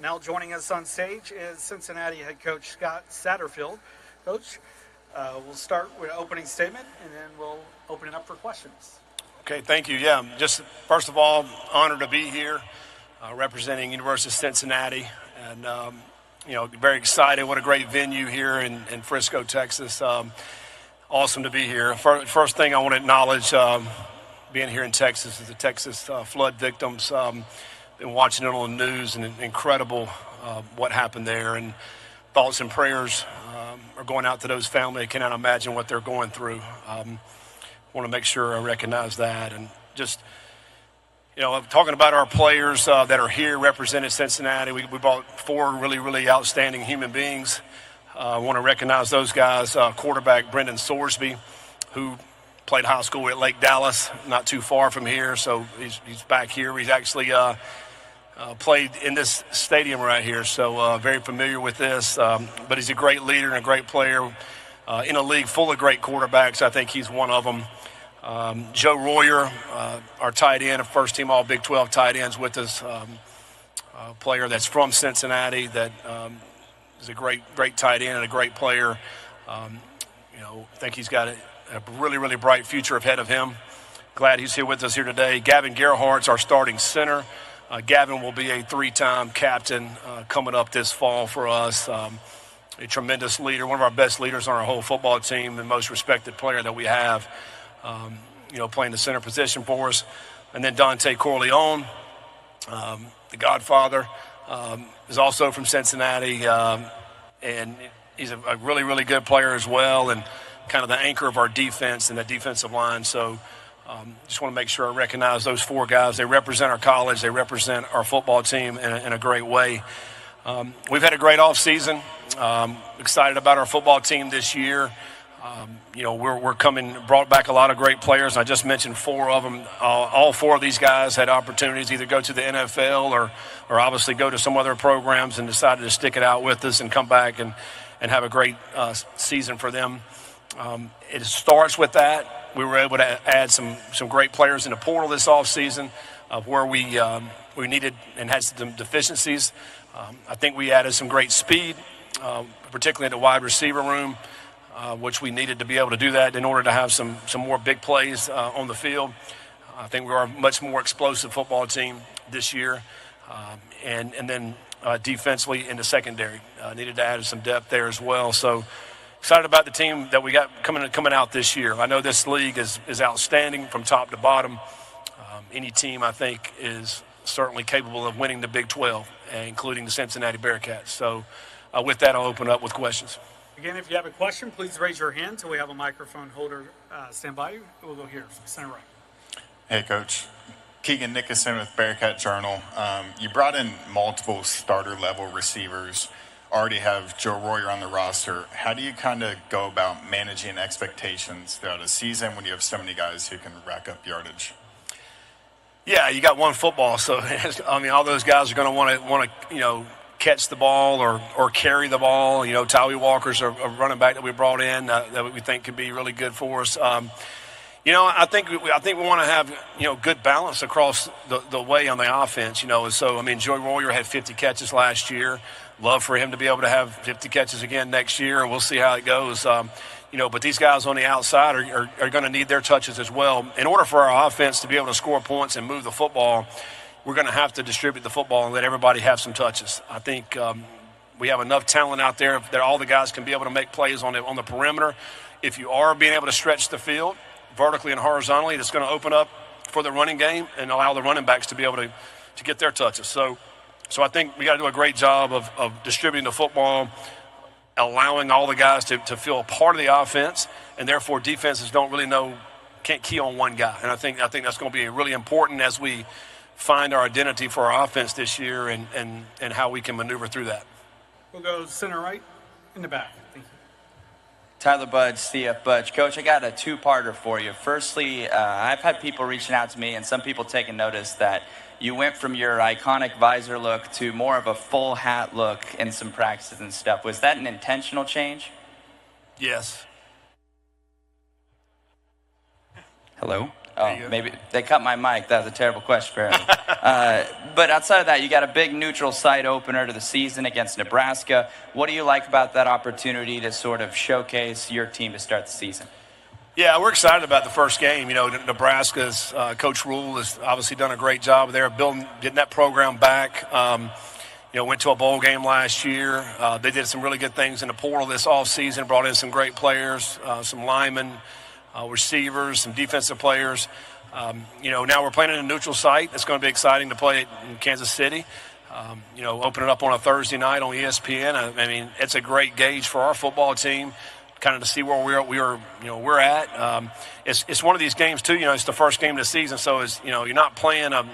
Now joining us on stage is Cincinnati head coach Scott Satterfield. Coach, we'll start with an opening statement, and then we'll open it up for questions. Okay, thank you. Yeah, just first of all, honored to be here representing University of Cincinnati, and very excited. What a great venue here in Frisco, Texas. Awesome to be here. First thing I want to acknowledge being here in Texas is the Texas flood victims. Been watching it on the news, and incredible what happened there. And thoughts and prayers are going out to those families. I cannot imagine what they're going through. Want to make sure I recognize that. And just, talking about our players that are here representing Cincinnati, we brought four really, really outstanding human beings. I want to recognize those guys. Quarterback Brendan Sorsby, who played high school at Lake Dallas, not too far from here, so he's back here. He's actually played in this stadium right here, so very familiar with this. But he's a great leader and a great player in a league full of great quarterbacks. I think he's one of them. Joe Royer, our tight end, a first-team All-Big 12 tight ends with us, a player that's from Cincinnati that is a great tight end and a great player. I think he's got a really, really bright future ahead of him. Glad he's here with us here today. Gavin Gerhardt's our starting center. Gavin will be a three-time captain coming up this fall for us. A tremendous leader, one of our best leaders on our whole football team, the most respected player that we have, playing the center position for us. And then Dante Corleone, the Godfather, is also from Cincinnati, and he's a really, really good player as well, and kind of the anchor of our defense and the defensive line. So just want to make sure I recognize those four guys. They represent our college. They represent our football team in a great way. We've had a great offseason. Excited about our football team this year. We're brought back a lot of great players. I just mentioned four of them. All four of these guys had opportunities to either go to the NFL or obviously go to some other programs, and decided to stick it out with us and come back and have a great season for them. It starts with that. We were able to add some great players in the portal this offseason of where we needed and had some deficiencies. I think we added some great speed, particularly in the wide receiver room, which we needed to be able to do that in order to have some more big plays on the field. I think we are a much more explosive football team this year. And then defensively in the secondary, needed to add some depth there as well. So excited about the team that we got coming out this year. I know this league is outstanding from top to bottom. Any team, I think, is certainly capable of winning the Big 12, including the Cincinnati Bearcats. So with that, I'll open up with questions. Again, if you have a question, please raise your hand until we have a microphone holder stand by you. We'll go here, center right. Hey, Coach. Keegan Nickerson with Bearcat Journal. You brought in multiple starter-level receivers, already have Joe Royer on the roster. How do you kind of go about managing expectations throughout a season when you have so many guys who can rack up yardage? Yeah, you got one football, so all those guys are going to want to catch the ball or carry the ball. Tyree Walker's a running back that we brought in that we think could be really good for us. I think we want to have good balance across the way on the offense. So Joe Royer had 50 catches last year. Love for him to be able to have 50 catches again next year, and we'll see how it goes. But these guys on the outside are going to need their touches as well. In order for our offense to be able to score points and move the football, we're going to have to distribute the football and let everybody have some touches. I think we have enough talent out there that all the guys can be able to make plays on the perimeter. If you are being able to stretch the field vertically and horizontally, it's going to open up for the running game and allow the running backs to be able to get their touches. So I think we got to do a great job of distributing the football, allowing all the guys to feel a part of the offense, and therefore defenses can't key on one guy. And I think that's going to be really important as we find our identity for our offense this year and how we can maneuver through that. We'll go center right in the back. Thank you. Tyler Budge, CF Budge. Coach, I got a two-parter for you. Firstly, I've had people reaching out to me, and some people taking notice that you went from your iconic visor look to more of a full hat look in some practices and stuff. Was that an intentional change? Yes. Hello? Oh, maybe they cut my mic. That was a terrible question, apparently. But outside of that, you got a big neutral site opener to the season against Nebraska. What do you like about that opportunity to sort of showcase your team to start the season? Yeah, we're excited about the first game. You know, Nebraska's Coach Rule has obviously done a great job there getting that program back. Went to a bowl game last year. They did some really good things in the portal this offseason, brought in some great players, some linemen, receivers, some defensive players. Now we're playing in a neutral site. It's going to be exciting to play in Kansas City. Open it up on a Thursday night on ESPN. I mean, it's a great gauge for our football team, kind of to see where we're at. It's one of these games too. It's the first game of the season, so you're not playing a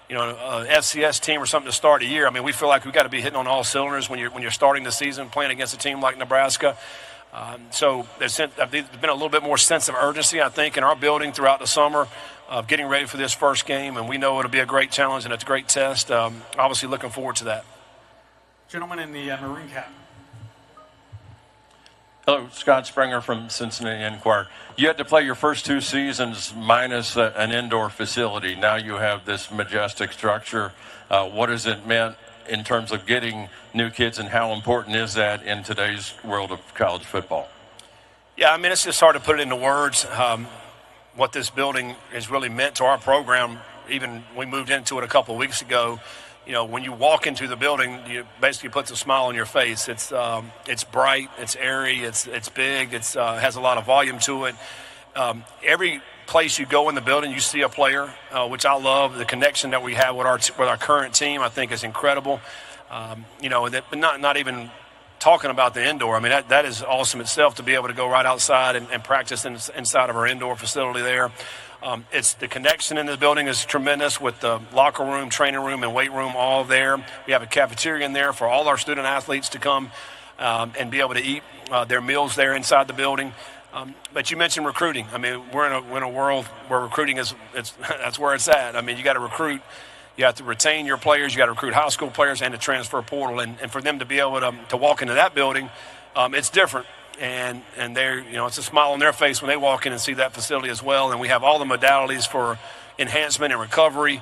FCS team or something to start a year. I mean, we feel like we've got to be hitting on all cylinders when you're starting the season playing against a team like Nebraska. So there's been a little bit more sense of urgency, I think, in our building throughout the summer of getting ready for this first game, and we know it'll be a great challenge and it's a great test. Obviously looking forward to that. Gentleman in the maroon cap. Hello, Scott Springer from Cincinnati Enquirer. You had to play your first 2 seasons minus an indoor facility. Now you have this majestic structure. What has it meant in terms of getting new kids, and how important is that in today's world of college football? Yeah, I mean, it's just hard to put it into words what this building has really meant to our program. Even we moved into it a couple of weeks ago. When you walk into the building, you basically puts a smile on your face. It's bright, it's airy, it's big, has a lot of volume to it. Every place you go in the building, you see a player, which I love. The connection that we have with our current team, I think, is incredible. But not even talking about the indoor. I mean, that is awesome itself to be able to go right outside and practice inside of our indoor facility there. It's the connection in the building is tremendous with the locker room, training room, and weight room all there. We have a cafeteria in there for all our student athletes to come and be able to eat their meals there inside the building. But you mentioned recruiting. I mean, we're in a world where recruiting that's where it's at. I mean, you got to recruit. You have to retain your players. You got to recruit high school players and the transfer portal. And for them to be able to walk into that building, it's different. And they're, it's a smile on their face when they walk in and see that facility as well. And we have all the modalities for enhancement and recovery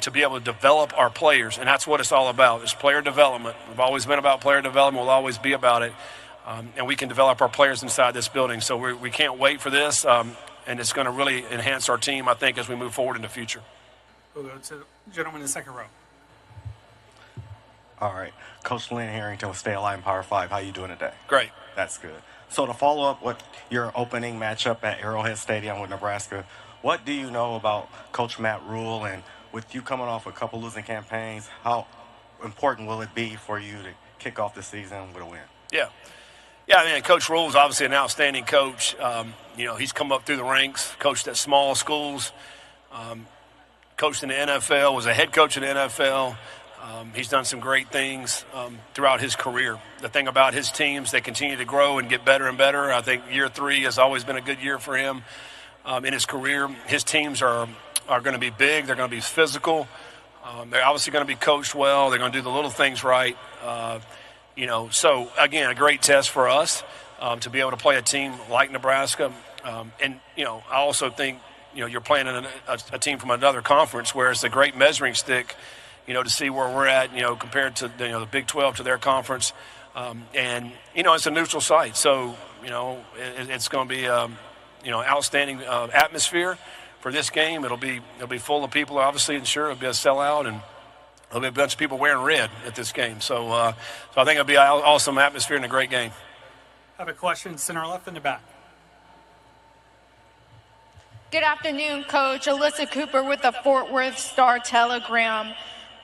to be able to develop our players. And that's what it's all about. It's player development. We've always been about player development. We'll always be about it. And we can develop our players inside this building. So we can't wait for this. And it's going to really enhance our team, I think, as we move forward in the future. We'll go to the gentleman in the second row. All right. Coach Lynn Harrington with Stay Alive Power 5. How you doing today? Great. That's good. So to follow up with your opening matchup at Arrowhead Stadium with Nebraska, what do you know about Coach Matt Rule? And with you coming off a couple losing campaigns, how important will it be for you to kick off the season with a win? Yeah, I mean, Coach Rule is obviously an outstanding coach. He's come up through the ranks, coached at small schools, coached in the NFL, was a head coach in the NFL. He's done some great things throughout his career. The thing about his teams, they continue to grow and get better and better. I think year 3 has always been a good year for him in his career. His teams are going to be big. They're going to be physical. They're obviously going to be coached well. They're going to do the little things right. So, again, a great test for us to be able to play a team like Nebraska. I also think, you're playing in a team from another conference where it's a great measuring stick, to see where we're at, compared to, the Big 12 to their conference. It's a neutral site. So, it's going to be, outstanding atmosphere for this game. It'll be full of people, obviously, and sure, it'll be a sellout, and there'll be a bunch of people wearing red at this game. So I think it'll be an awesome atmosphere and a great game. I have a question, center left in the back. Good afternoon, Coach. Alyssa Cooper with the Fort Worth Star-Telegram.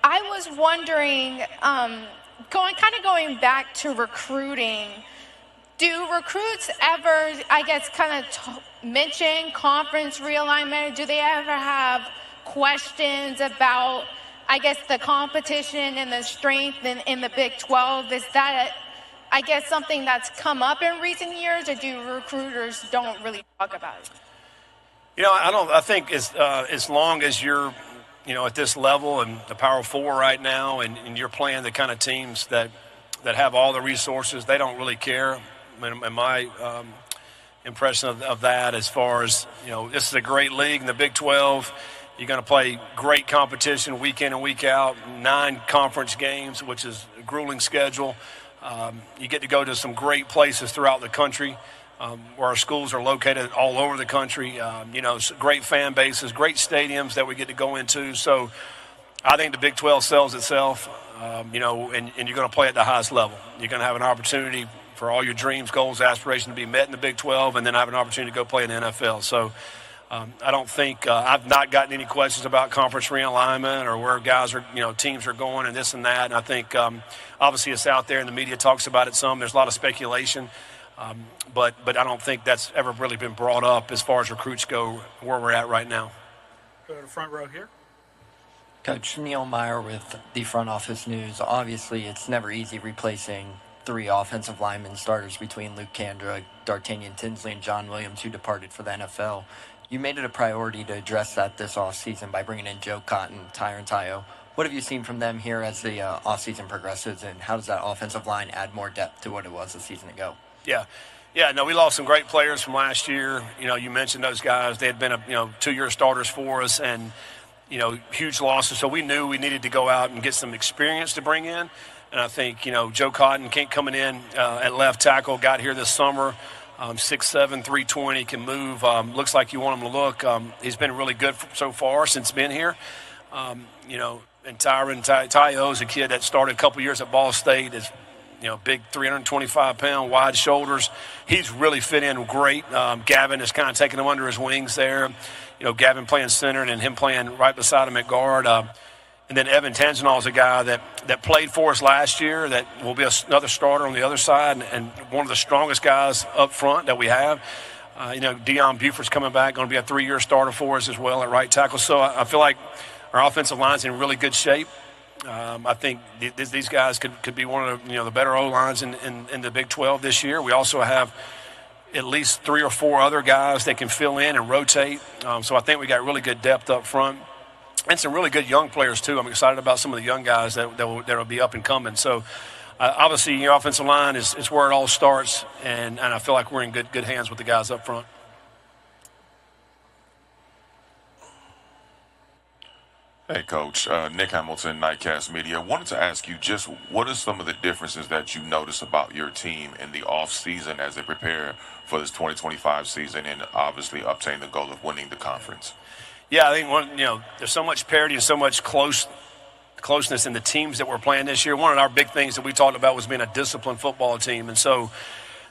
I was wondering, going back to recruiting, do recruits ever, mention conference realignment? Do they ever have questions about, the competition and the strength in the Big 12? Is that, something that's come up in recent years, or do recruiters don't really talk about it? I think as long as you're, at this level and the Power 4 right now, and you're playing the kind of teams that have all the resources, they don't really care. In my, impression of that. As far as, this is a great league in the Big 12. You're going to play great competition week in and week out, 9 conference games, which is a grueling schedule. You get to go to some great places throughout the country, where our schools are located all over the country. Great fan bases, great stadiums that we get to go into. So I think the Big 12 sells itself, and you're going to play at the highest level. You're going to have an opportunity for all your dreams, goals, aspirations to be met in the Big 12, and then have an opportunity to go play in the NFL. So I don't think I've not gotten any questions about conference realignment or where guys are, teams are going and this and that. And I think obviously it's out there and the media talks about it some. There's a lot of speculation, but I don't think that's ever really been brought up as far as recruits go where we're at right now. Go to the front row here. Coach Neil Meyer with the Front Office News. Obviously, it's never easy replacing 3 offensive linemen starters between Luke Kandra, D'Artagnan Tinsley, and John Williams, who departed for the NFL. You made it a priority to address that this offseason by bringing in Joe Cotton, Tyron Tayo. What have you seen from them here as the offseason progresses, and how does that offensive line add more depth to what it was a season ago? Yeah, no, we lost some great players from last year. You mentioned those guys. They had been 2-year starters for us, and huge losses. So we knew we needed to go out and get some experience to bring in. And I think, Joe Cotton coming in at left tackle, got here this summer, 6'7", 320, can move. Looks like you want him to look. He's been really good so far since being here. And Tyron Tayo is a kid that started a couple years at Ball State. Is big 325-pound, wide shoulders. He's really fit in great. Gavin is kind of taking him under his wings there. Gavin playing center and him playing right beside him at guard. And then Evan Tangenal is a guy that played for us last year that will be another starter on the other side and one of the strongest guys up front that we have. Deion Buford's coming back, going to be a 3-year starter for us as well at right tackle. So I feel like our offensive line's in really good shape. I think these guys could be one of the better O-lines in the Big 12 this year. We also have at least 3 or 4 other guys that can fill in and rotate. So I think we got really good depth up front. And some really good young players, too. I'm excited about some of the young guys that will be up and coming. So, obviously, your offensive line is where it all starts, and I feel like we're in good hands with the guys up front. Hey, Coach. Nick Hamilton, Nightcast Media. Wanted to ask you just what are some of the differences that you notice about your team in the off-season as they prepare for this 2025 season and obviously obtain the goal of winning the conference? Yeah, I think there's so much parity and so much closeness in the teams that we're playing this year. One of our big things that we talked about was being a disciplined football team. And so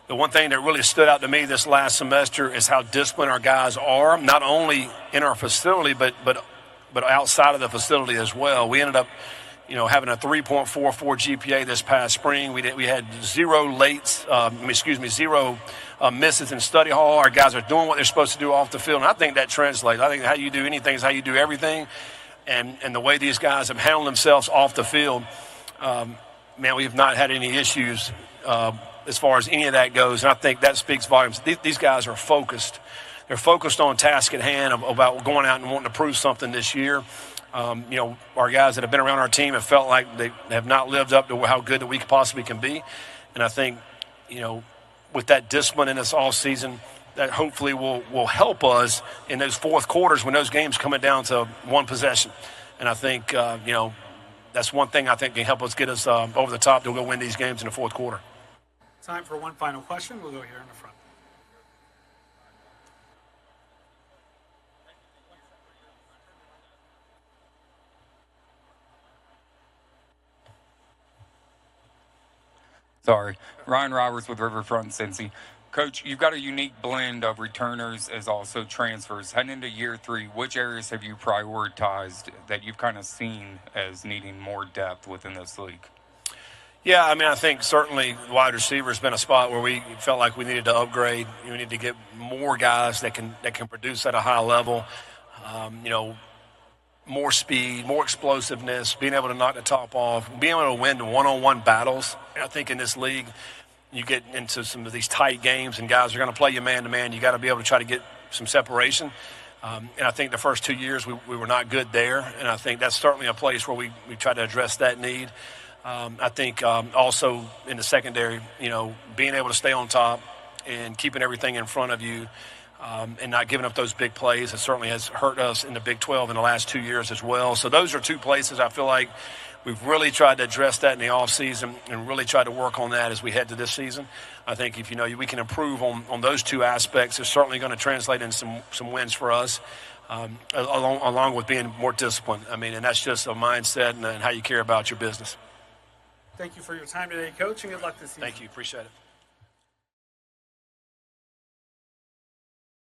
the one thing that really stood out to me this last semester is how disciplined our guys are, not only in our facility, but outside of the facility as well. We ended up, having a 3.44 GPA this past spring. We had zero misses in study hall. Our guys are doing what they're supposed to do off the field, and I think that translates. I think how you do anything is how you do everything, and the way these guys have handled themselves off the field, we have not had any issues as far as any of that goes, and I think that speaks volumes. These guys are focused. They're focused on task at hand about going out and wanting to prove something this year. Our guys that have been around our team have felt like they have not lived up to how good that we possibly can be. And I think, with that discipline in this off season, that hopefully will help us in those fourth quarters when those games coming down to one possession. And I think, that's one thing I think can help us get us over the top to go win these games in the fourth quarter. Time for one final question. We'll go here in the front. Sorry. Ryan Roberts with Riverfront Cincy. Coach, you've got a unique blend of returners as also transfers. Heading into year 3, which areas have you prioritized that you've kind of seen as needing more depth within this league? Yeah, I think certainly wide receiver has been a spot where we felt like we needed to upgrade. We need to get more guys that can produce at a high level. More speed, more explosiveness, being able to knock the top off, being able to win one-on-one battles. I think in this league, you get into some of these tight games and guys are going to play you man-to-man. You got to be able to try to get some separation. And I think the first 2 years we were not good there, and I think that's certainly a place where we try to address that need. I think also in the secondary, being able to stay on top, and keeping everything in front of you. And not giving up those big plays. It certainly has hurt us in the Big 12 in the last 2 years as well. So those are two places I feel like we've really tried to address that in the offseason and really tried to work on that as we head to this season. I think if we can improve on those two aspects, it's certainly going to translate into some wins for us, along with being more disciplined. I mean, and that's just a mindset and how you care about your business. Thank you for your time today, Coach, and good luck this season. Thank you. Appreciate it.